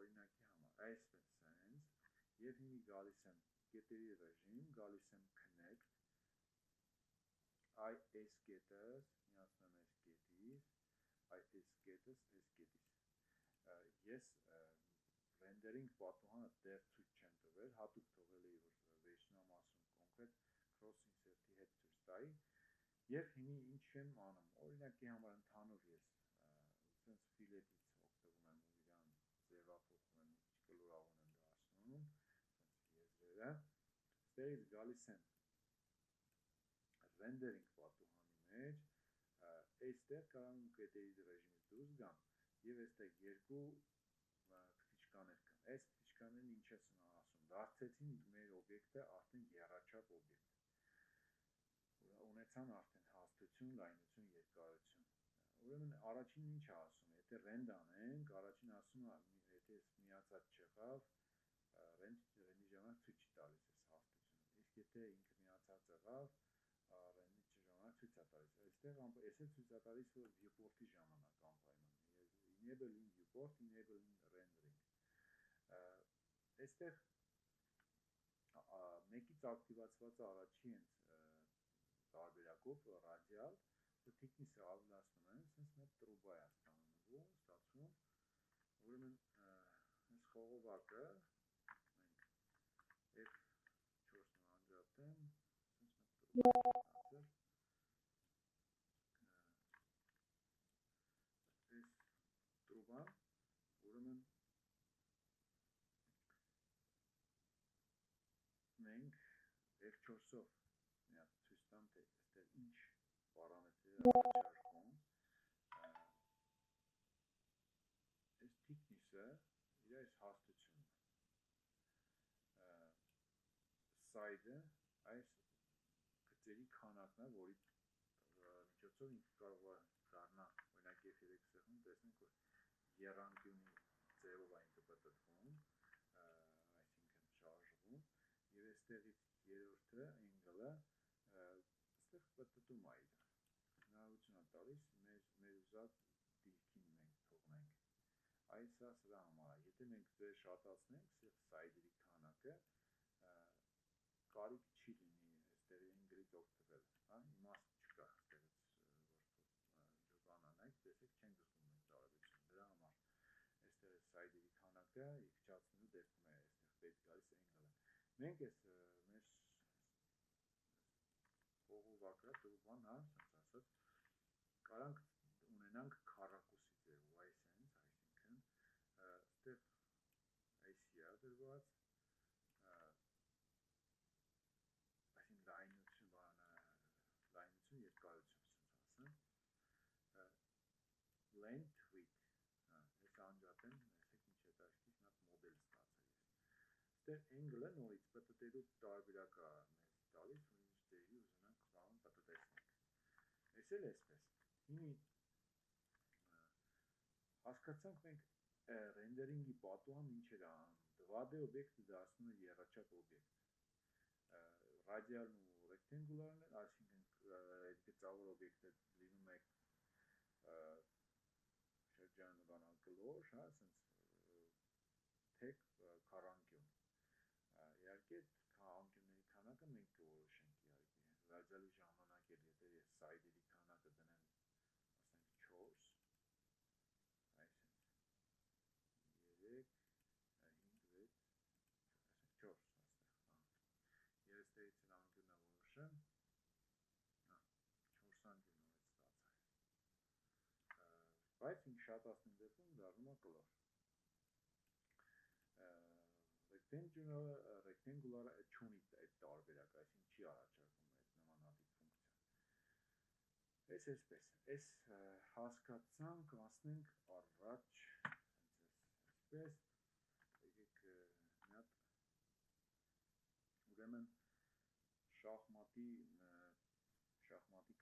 օրինակի համար, այսպես sense, եւ հիմա գալիս եմ կետերի ռեժիմ, գալիս եմ connect, այս կետս, միացնում եմ այս կետից, այս կետս, ես rendering պատուհանը դեռ ցույց չեմ տվել, հատուկ թողել էի, որ վերջնա մասում կոնկրետ cross insert-ի հետ ցույց տայի, եւ հիմա ինչ եմ անում, օրինակի համար ընդհանուր ես sense fillet-ից օգտվում եմ ու իրան ձևափոխում եմ, ինչ կլորավուն եմ դարձնում, sense եզրերը, այստեղից գալիս եմ rendering պատուհանի մեջ, այստեղ կարող եմ կետերի ռեժիմից դուրս գամ եւ այստեղ երկու քթիչկաներ կան։ Այս քթիչկաներն ինչ է ասում, դարձեցին մեր օբյեկտը արդեն եռաչափ օբյեկտ։ Ունեցան արդեն հաստություն, լայնություն, երկարություն։ Ուրեմն առաջին ինչ է ասում, եթե rend անենք, առաջին ասում է, եթե միացած չեղավ, rend-ի ժամանակ ցույց չի տալիս այս հաստությունը։ Իսկ եթե ինքը միացած եղավ, rend-ի ժամանակ ցույց է տալիս։ Այստեղ էս է ցույց է տալիս, որ viewport-ի ժամանակ անպայման enable in viewport, enable in rendering։ Այստեղ մեկից ակտիվացված է առաջի հենց տարբերակով radial, որ thickness-ը ավելացնում եմ, sense մեր տրուբա է ստացվում, ուրեմն այս խողովակը մենք F4-ն անջատեմ, sense մեր տրուբա է ստացել, այս տրուբան, ուրեմն մենք F4-ով մի հատ ցույց տամ, թե այստեղ ինչ պարամետրեր առաջարկում։ Այս thickness-ը իր այս հաստությունն է։ Side-ը այս գծերի քանակն է, որի միջոցով ինքը կարող է դառնա, օրինակ եթե եք սեղմում, տեսնենք որ եռանկյունի ձևով է ինքը պտտվում, այսինքն շարժվում, եւ այստեղից երրորդը angle-ը այստեղ պտտում է իրան։ Հնարավորություն է տալիս մեր ուզած դիրքին մենք թողնենք։ Այսա սրա համար է, եթե մենք ձեր շատացնենք side-երի քանակը, կարիք չի լինի այստեղ angle-ից օգտվել, հա, իմաստ չկա այստեղից որ բան անենք, տեսեք չենք զգում մենք տարբերություն, դրա համար այստեղ է side-երի քանակը իջացնելու դեպքում է այստեղ պետք գալիս angle-ը։ Մենք այս մեր բակրա դուրբան, հա, ասենց ասած, կարանք ունենանք քառակուսի ձևով, այսինքն, այստեղ այսի է դրված, այսինքն լայնություն երկարություն, ասեմ, length width, ես անջատեմ, այսեք ինչ հետաքրքիր մի հատ մոդել ստացա ես։ Այստեղ angle-ը նորից պտտելու տարբերակը մեզ տալիս, որ ինչ դերի ուզենանք բան պտտեցնենք։ Այս էլ էսպես։ Հիմի հասկացանք մենք ռենդերինգի պատուհան ինչ էր անում, 2D օբյեկտը դարձնում է եռաչափ օբյեկտ։ Ռադիալն ու ռեկտանգուլարն է, այսինքն այդ գծավոր օբյեկտը լինում է շրջանաբանագլոր, հա, ասենց թեք քառանկյուն։ Իհարկե անկյունների քանակը մենք կորոշենք իհարկե։ Ռադիալի ժամանակ էլ եթե ես սայդերի քանակը դնեմ, ասենք 4, այսինքն 3, 5, 6, ասենք 4, ես ստեղից էլ անկյունը որոշեմ, 4 անկյունով է ստացա, բայց ինք շատացնի դեպքում դառնում է կլոր։ Rectangular-ը չունի այդ տարբերակ, այսինքն չի առաջարկում այդ նմանատիպ ֆունկցիա։ Այս էսպես, այս հասկացանք, ասնենք առաջ, այսպես, եկեք մի հատ, ուրեմն շախմատի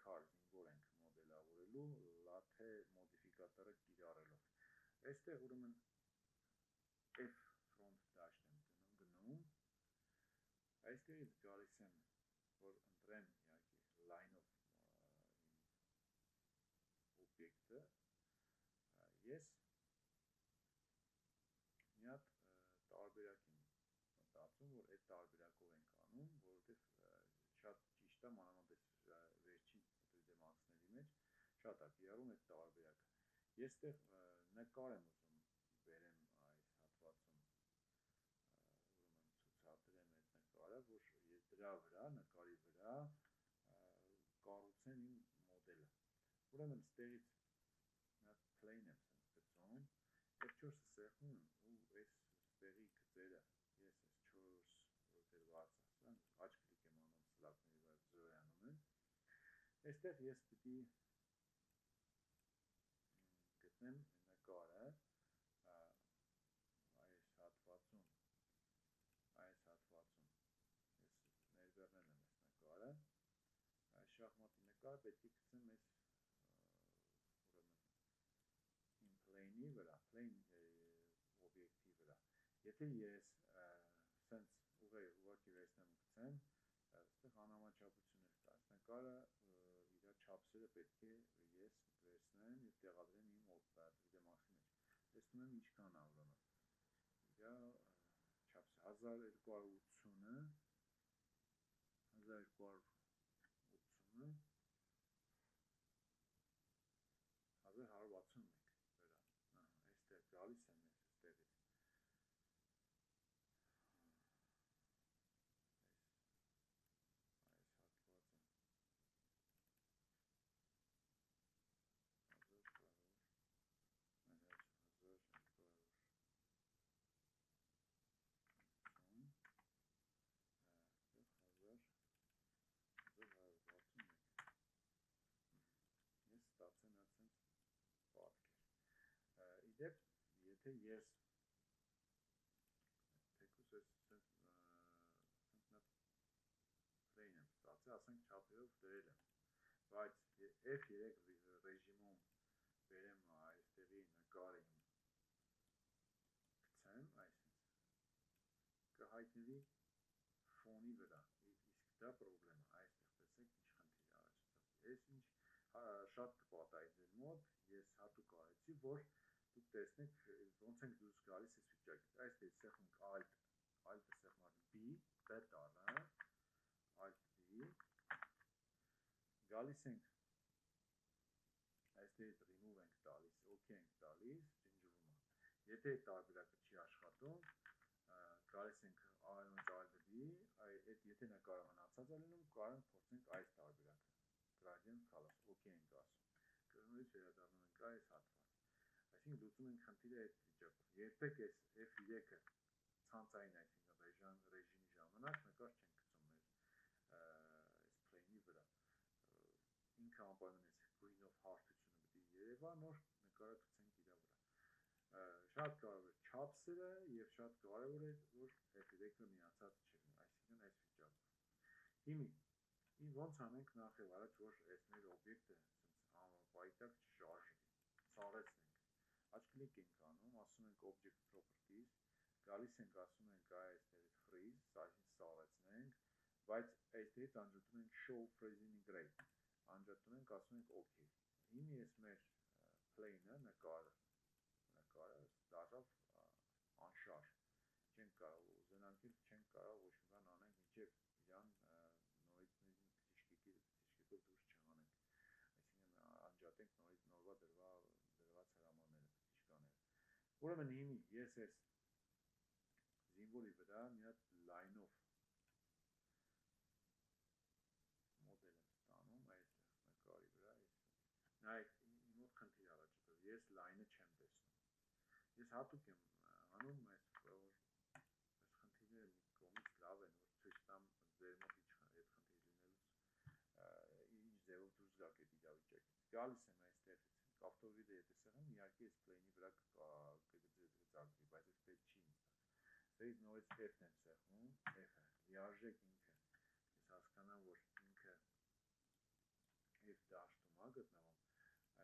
քար զինվոր ենք մոդելավորելու լաթե մոդիֆիկատորը կիրառելով։ Այստեղ ուրեմն F front dash եմ գնում, այստեղից գալիս եմ, որ ընտրեմ իհարկե line-ով օբյեկտը, ես մի հատ տարբերակ եմ մտածում, որ այդ տարբերակով ենք անում, որովհետև շատ ճիշտ է, մանավանդ վերջին 3D Max-ների մեջ շատ է կիրառում այդ տարբերակը։ Ես այդտեղ նկար եմ ուզում բերեմ այս հատվածում, ուրեմն ցուցադրեմ այդ նկարը, որ ես դրա վրա, նկարի վրա կառուցեմ իմ մոդելը։ Ուրեմն ստեղից մի հատ plane եմ գծում, F4-ը սեղմում եմ ու այս ստեղի գծերը, ես այս 4 որ դրված է, աջ կլիկ եմ անում սլակների վրա 0 անում եմ, այստեղ ես պիտի գտնեմ նկարը, այս հատվածում ես ներբեռնել եմ այս նկարը, այս շախմատի նկարը պետք է գցեմ այս իմ plane-ի վրա, plane օբյեկտի վրա։ Եթե ես սենց ուղղակի վերցնեմ ու գցեմ, այստեղ անհամաչափություններ կա, այս նկարը իր չափսերը պետք է ես վերցնեմ և տեղադրեմ իմ 3D Max-ի մեջ։ Տեսնում եմ ինչքան է ուրեմն։ Իր չափսը 1280-ը, 1161 վրա, այստեղ գալիս եմ ես այստեղից, այս հատվածը, 1261, ես ստացեմ ասենց պատկեր։ Իդեպ, եթե ես թեկուս ես սենց plane եմ ստացել, ասենք չափերով դրել եմ, բայց F3 ռեժիմում բերեմ այստեղի նկարը իմ գցեմ, այսինքն կհայտնվի ֆոնի վրա, իսկ դա պրոբլեմ է, այստեղ տեսեք ինչ խնդիր առաջացավ, ես ինչ շատ կպատահի ձեր մոտ, ես հատուկ արեցի, որ դուք տեսնեք ոնց ենք դուրս գալիս այս վիճակից, այստեղից սեղմենք Alt-ը սեղմած B, B տառը, Alt-B, գալիս ենք, այստեղից remove ենք տալիս, OK ենք տալիս, ջնջվում է, եթե այդ տարբերակը չի աշխատում, գալիս ենք Alt-B, եթե նկարը մնացած է լինում, կարող ենք փորձենք այս տարբերակը, gradient colors, OK ենք ասում։ Կրնորից վերադառնում ենք այս հատված։ Այսինքն լուծում ենք խնդիրը այդ վիճակով։ Երբեք այս F3-ը ցանցային, այսինքն ռեժիմի ժամանակ նկար չենք գցում մեր այս plane-ի վրա։ Ինքը անպայման այս գույնով հարթությունը պետք է երևա, նոր նկարը գցենք իր վրա։ Շատ կարևոր է չափսերը եւ շատ կարևոր է որ F3-ը միացած չլինի, այսինքն այս վիճակով։ Հիմա ոնց անենք նախ եւ առաջ որ այս մեր օբյեկտը ասենց պայտակ չշարժվի։ Սառեցնենք։ Աջ կլիկ ենք անում, ասում ենք object properties, գալիս ենք ասում ենք այստեղից freeze, այսինքն սառեցնենք, բայց այստեղից անջատում ենք show freezing gray, անջատում ենք, ասում ենք OK։ Հիմա ես մեր plane-ը նկարը դառավ անշարժ, չենք կարող ուզենանք էլ չենք կարող ոչ մի բան անենք, մինչև իրան նորից թիշկիկով դուրս չանենք, այսինքն անջատենք նորվա դրված հրամանները, թիշկաները։ Ուրեմն հիմա ես այս զինվորի վրա մի հատ line-ով մոդել եմ ստանում, այստեղ նկարի վրա, նայեք, մոտ խնդիր առաջացավ, ես line-ը չեմ տեսնում։ Ես հատուկ եմ անում այս խնդիրները մի կողմից լավ են, որ ցույց տամ ձեր մոտ ինչ այդ խնդիր լինելուց ինչ ձևով դուրս գաք այդ իրավիճակից։ Գալիս եմ այստեղից, կապտորիդը եթե սեղեմ, իհարկե այս plane-ի վրա կձգվի, բայց այս պետք չի ինձ։ Այստեղից նորից F-ն եմ սեղմում, F-ը, լիարժեք ինքը, ես հասկանամ, որ ինքը F դաշտում է գտնվում,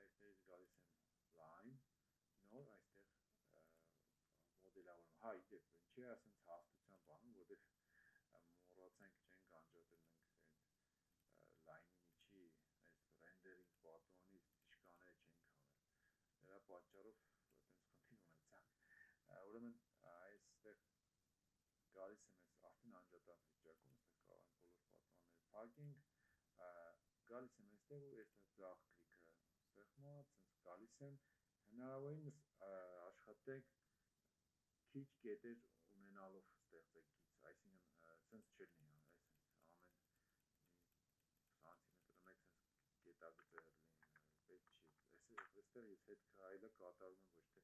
այստեղից գալիս եմ line, նոր այստեղ մոդելավորում, հա իդեպ, ինչի է ասենց հաստության բանում, որտեղ մոռացանք չենք անջատել մենք այդ line-ի միջի այս rendering պատրանից թիշկաները չենք անել, դրա պատճառով այտենց խնդիր ունեցանք, ուրեմն այստեղ գալիս եմ ես արդեն անջատած վիճակում, այստեղ կարող ենք բոլոր պատրանները փակենք, գալիս եմ այստեղ ու այստեղ ձախ կլիկը սեղմած, այսպես գալիս եմ, հնարավորինս աշխատեք քիչ կետեր ունենալով ստեղծեք գիծ, այսինքն սենց չլինի, այսինքն ամեն սանտիմետր մեկ սենց կետագծեր լինի, պետք չի, այստեղ ես հետ քայլը կատարում եմ ոչ թե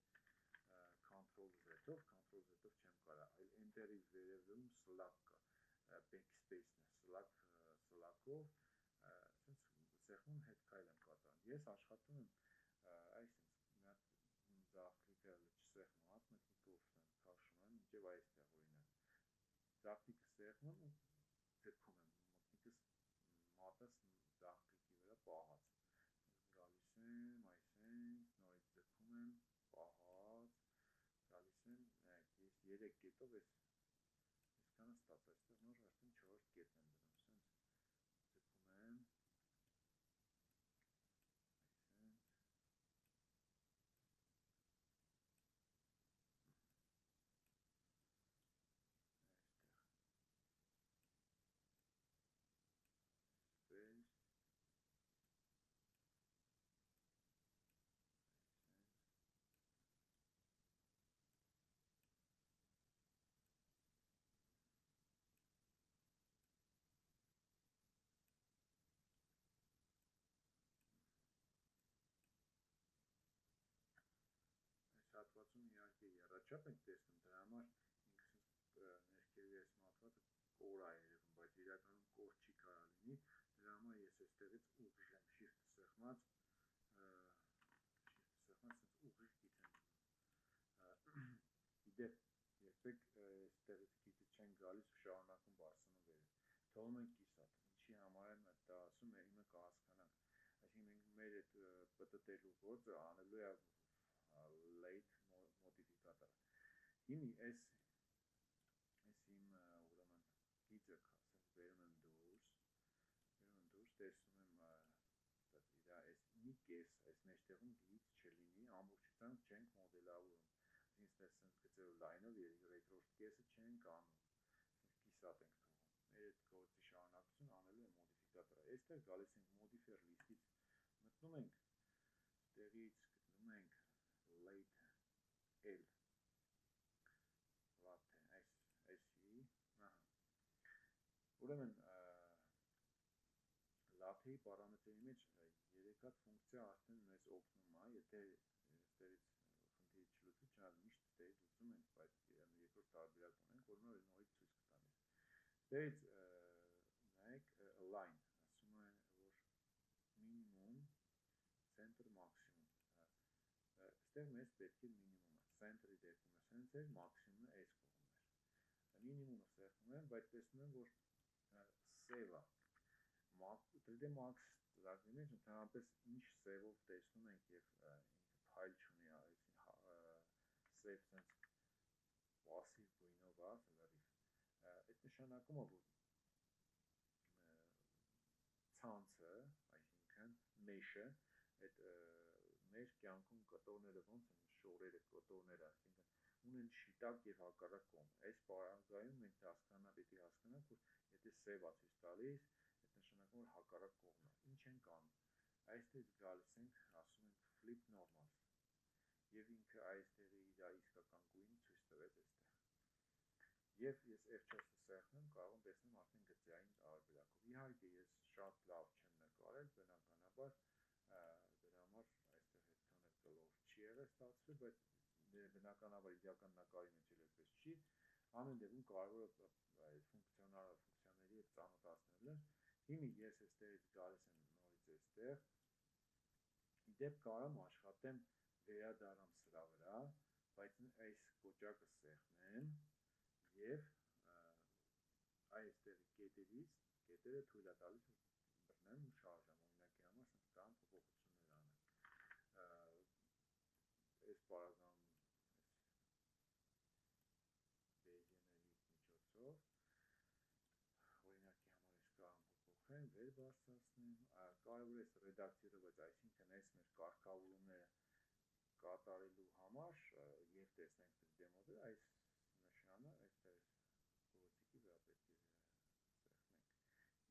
Ctrl Z-ով, Ctrl Z-ով չեմ կարա, այլ Enter-ի վերևում slack կա, backspace-ն է, slack-ով, սենց սեղմում հետ քայլ եմ կատարում, ես աշխատում եմ այսինքն ձախ կլիկը չսեղմած, մտնիկով քաշում եմ, մինչև այստեղ օրինակ, ձախ կլիկը սեղմում ու ձգում եմ, մտնիկս մատս ձախ կլիկի վրա պահած, գալիս եմ, այսենք, նորից ձգում եմ, պահած, գալիս եմ, ես 3 կետով այսքանը ստաց, այստեղ նոր արդեն 4-րդ կետն եմ դնում, սենց ձգում եմ, այսենք, այստեղ, հատվածում իհարկե եռաչափ ենք տեսնում, դրա համար ինքը ներքևի այս մատվածը կոր է երևում, բայց իրականում կոր չի կարա լինի, դրա համար ես այստեղից ուղիղ եմ shift սեղմած, սենց ուղիղ գիծ եմ դնում, իդեպ երբեք այստեղից գիծը չեն գալիս ու շարունակում բարձրանում վերև, թողում ենք կիսատ, ինչի համար եմ դա ասում, հիմա կհասկանանք, այսինքն մենք մեր այդ պտտելու գործը անելու է late մոդիֆիկատորը, հիմի այս իմ ուրեմն գիծը սենց բերում եմ դուրս, տեսնում եմ իր այս մի կես, այս մեջտեղում գիծ չլինի, ամբողջությամբ չենք մոդելավորում, այսինքն սենց գծերով լայնով երկրորդ կեսը չենք անում, սենց կիսատ ենք թողում, մեր այդ գործի շարունակություն անելու է մոդիֆիկատորը, այստեղ գալիս ենք modify list-ից, մտնում ենք, տեղից գտնում ենք late L, լաթե, այսի, ուրեմն լաթե լաթեի պարամետրերի մեջ 3 հատ ֆունկցիա արդեն մեզ օգնում է, եթե ստերից խնդիրը չլուծվի, չնայած միշտ ստերից լուծում ենք, բայց երկրորդ տարբերակ ունենք, որ նոր նորից ցույց կտանես։ Ստերից նայեք line, ասում է, որ minimum, center, maximum։ Ստեղ մեզ պետք է minimum-ը, center-ի դեպքում է սենց էր, maximum-ը այս կողմն էր։ Minimum-ը ստեղծում եմ, բայց տեսնում եմ, որ save-ը 3D Max ծրագրի մեջ ընդհանրապես ինչ save-ով տեսնում ենք եւ file չունի, save sense passive գույնով է, լրիվ։ Այդ նշանակում է, որ ցանցը, այսինքն mesh-ը, այդ մեր կյանքում կտորները ոնց են, շորերը, կտորները, այսինքն ունեն շիտակ եւ հակառակ կողմ։ Այս պարագայում մենք պետք է հասկանանք, որ եթե save-ա ցույց տալիս, այդ նշանակում որ հակառակ կողմն է։ Ինչ ենք անում։ Այստեղ գալիս ենք, ասում ենք flip normals։ Եվ ինքը այստեղի իր իսկական գույնը ցույց տվեց այստեղ։ Եվ ես F4-ը սեղմեմ, կարող եմ տեսնել արդեն գծային տարբերակով։ Իհարկե ես շատ լավ չեմ նկարել, բնականաբար դրա համար այստեղ այդքան էլ կլոր չի եղել ստացվել, բայց բնականաբար իդեալական նկարի մեջ էլ այդպես չի։ Ամեն դեպքում կարևորը ֆունկցիաների հետ ծանոթացնելը։ Հիմա ես այստեղից գալիս եմ նորից այստեղ։ Իդեպ կարամ աշխատեմ վերադառնամ սրա վրա, բայց այս կոճակը սեղմեմ եւ այստեղի կետերը թույլ է տալիս բռնեմ ու շարժեմ, օրինակի համար ասենք կամ փոփոխություններ անեմ։ Այս պարագայում Bayesian-ելի միջոցով օրինակի համար ես կարող փոփոխեմ, վեր բարձրացնեմ, կարևոր է ռեդակտիրը, բայց այսինքն այս մեր կարգավորումները կատարելու համար եւ տեսնենք 3D մոդել, այս նշանը այստեղ գործիքի վրա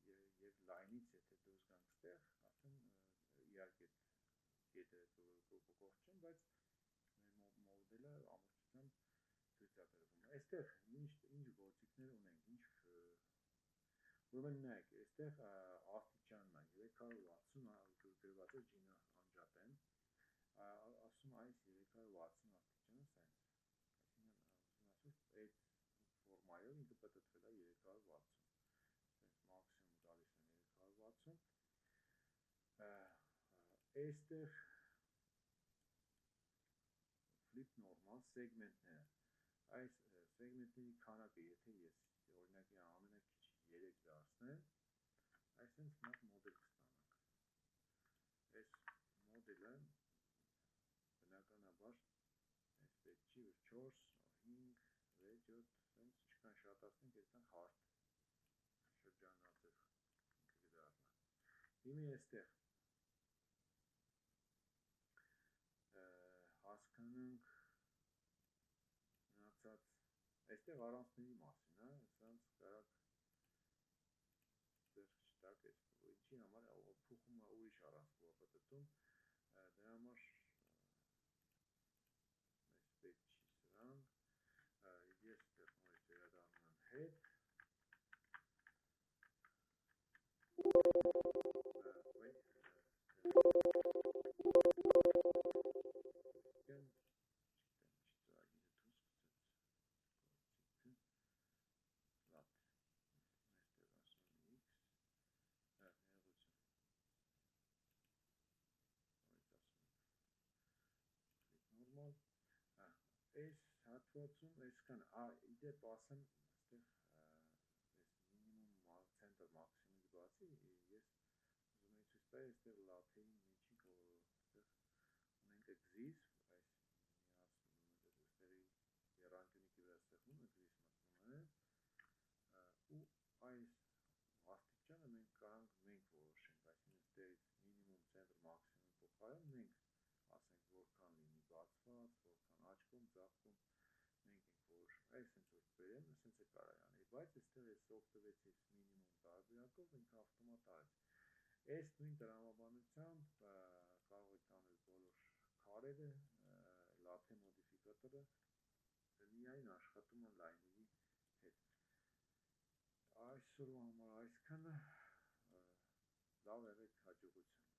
պետք է սեղմենք եւ line-ից եթե դուրս գանք ստեղ, արդեն իհարկե կետերը կողք չեն, բայց մեր մոդելը ամբողջությամբ ցույց է տրվում։ Այստեղ ինչ գործիքներ ունենք, ուրեմն նայեք, այստեղ աստիճանն է 360 գրված է ջինը անջատեմ, ասում այս 360 աստիճանը սենց, այսինքն այդ ֆորմայով ինքը պատտվել է 360, սենց մաքսիմում գալիս եմ 360, այստեղ flip normal segmentները, այս segmentների քանակը, եթե ես օրինակի ամենակիչը 3 դարձնեմ, այսինքն մեկ մոդել կստանանք։ Այս մոդելը բնականաբար այս պետք չի, որ 4, 5, 6, 7, սենց ինչքան շատացնենք, այդքան հարթ շրջանաձև ինքը կդառնա։ Հիմա այստեղ հասկանանք մնացած այստեղ առանցքների մասին, սրանց կարակ ձեռք չտակ, ինչի համար փուխումը ուրիշ առանցքով է պատտում, դրա համար մեզ պետք չի սրան, ես այստեղ նորից վերադառնում եմ հետ, նորմալ, այս հատվածում այսքան, իդեպ ասեմ, այստեղ այս minimum center maximum-ից բացի, ես ուզում եի ցույց տալ այստեղ լաթեի միջին, այստեղ ունենք exist, այս այստեղի եռանկյունի վրա ստեղծում exist մտնում է, ու այս աստիճանը մենք կարանք մենք որոշենք, այսինքն այստեղից minimum center maximum փոխարեն մենք ասենք որքան լինի բացված, որքան աչքում, ձախքում մենք ենք որոշում, այս հենց որ բերեմ, սենց է կարա անել, բայց այստեղ ես օգտվեցի minimum տարբերակով, ինքը ավտոմատ արեց։ Այս նույն տրամաբանությամբ կարող եք անել բոլոր քարերը, լաթե մոդիֆիկատորը միայն աշխատում է line-երի հետ։ Այսօրվա համար այսքանը, Լավ եղեք, հաջողություն։